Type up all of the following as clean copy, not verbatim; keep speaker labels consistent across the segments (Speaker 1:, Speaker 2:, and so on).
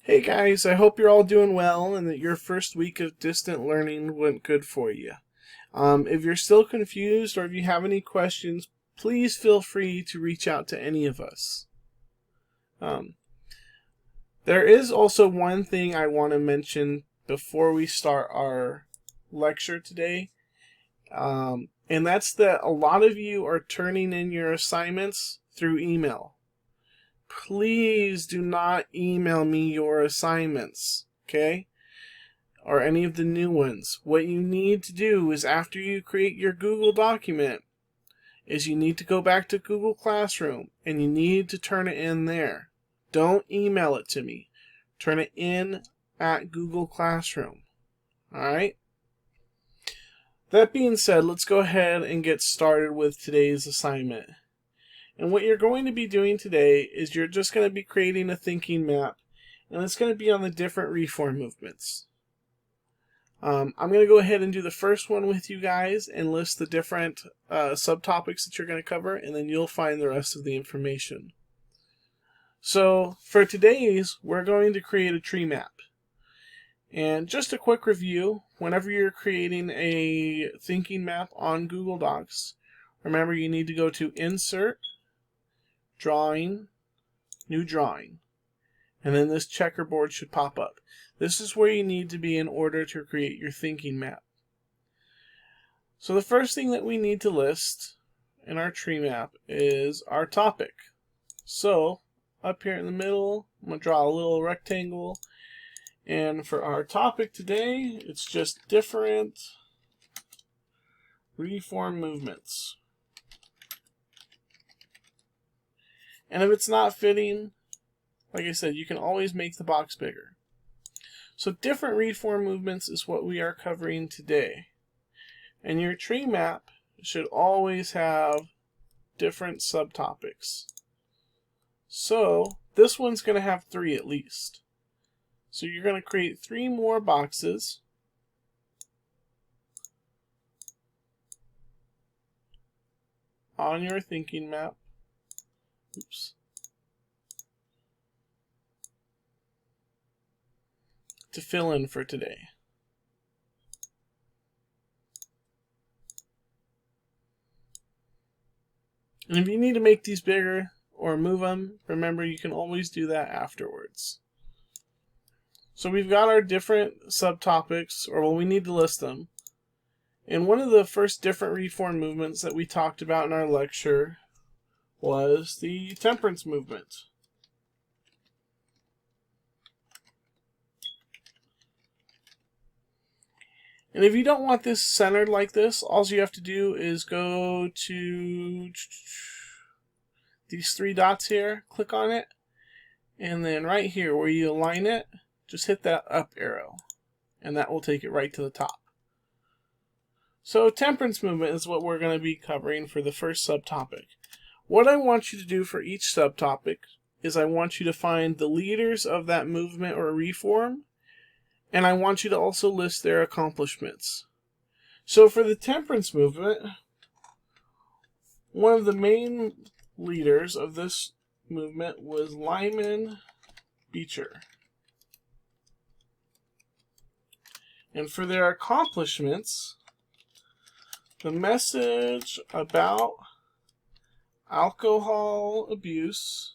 Speaker 1: Hey guys, I hope you're all doing well and that your first week of distant learning went good for you. If you're still confused or if you have any questions, please feel free to reach out to any of us. There is also one thing I want to mention before we start our lecture today, and that's that a lot of you are turning in your assignments through email. Please do not email me your assignments, okay? Or any of the new ones. What you need to do is after you create your Google document is you need to go back to Google Classroom and you need to turn it in there. Don't email it to me. Turn it in at Google Classroom. Alright? That being said, let's go ahead and get started with today's assignment. And what you're going to be doing today is you're just going to be creating a thinking map, and it's going to be on the different reform movements. I'm going to go ahead and do the first one with you guys and list the different subtopics that you're going to cover, and then you'll find the rest of the information. So for today's, we're going to create a tree map. And just a quick review, whenever you're creating a thinking map on Google Docs, remember you need to go to Insert, Drawing, New Drawing, and then this checkerboard should pop up. This is where you need to be in order to create your thinking map. So the first thing that we need to list in our tree map is our topic. So up here in the middle, I'm going to draw a little rectangle, and for our topic today, it's just different reform movements. And if it's not fitting, like I said, you can always make the box bigger. So different reform movements is what we are covering today. And your tree map should always have different subtopics. So this one's going to have 3 at least. So you're going to create 3 more boxes. On your thinking map. Oops. To fill in for today. And if you need to make these bigger or move them, remember you can always do that afterwards. So we've got our different subtopics, or well, we need to list them. And one of the first different reform movements that we talked about in our lecture was the temperance movement. And if you don't want this centered like this, all you have to do is go to these 3 dots here, click on it, and then right here where you align it, just hit that up arrow, and that will take it right to the top. So temperance movement is what we're going to be covering for the first subtopic. What I want you to do for each subtopic is I want you to find the leaders of that movement or reform, and I want you to also list their accomplishments. So for the temperance movement, one of the main leaders of this movement was Lyman Beecher. And for their accomplishments, the message about alcohol abuse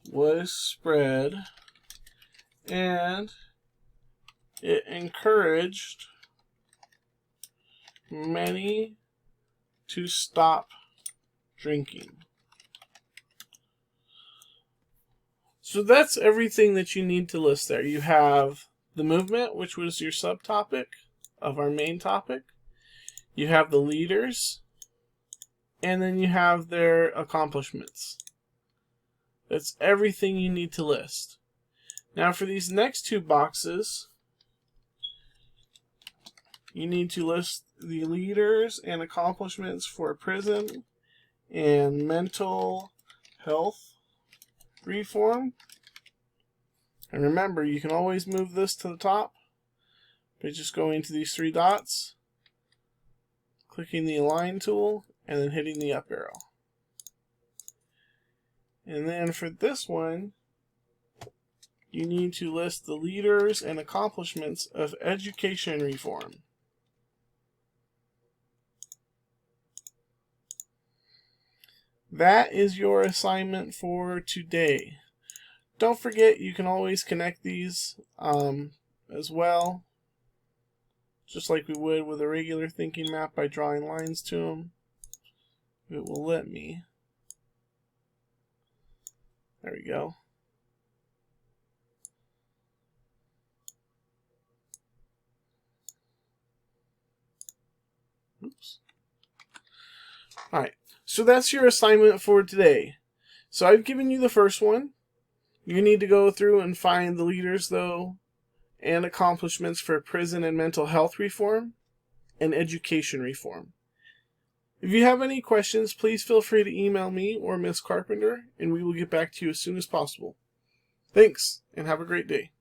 Speaker 1: was spread, and it encouraged many to stop drinking. So that's everything that you need to list there. You have the movement, which was your subtopic of our main topic. You have the leaders, and then you have their accomplishments. That's everything you need to list. Now for these next 2 boxes, you need to list the leaders and accomplishments for prison and mental health reform. And remember, you can always move this to the top by just going to these 3 dots, clicking the align tool, and then hitting the up arrow. And then for this one, you need to list the leaders and accomplishments of education reform. That is your assignment for today. Don't forget, you can always connect these as well, just like we would with a regular thinking map by drawing lines to them. It will let me. There we go. Oops. Alright, so that's your assignment for today. So I've given you the first one. You need to go through and find the leaders, though, and accomplishments for prison and mental health reform and education reform. If you have any questions, please feel free to email me or Ms. Carpenter, and we will get back to you as soon as possible. Thanks, and have a great day.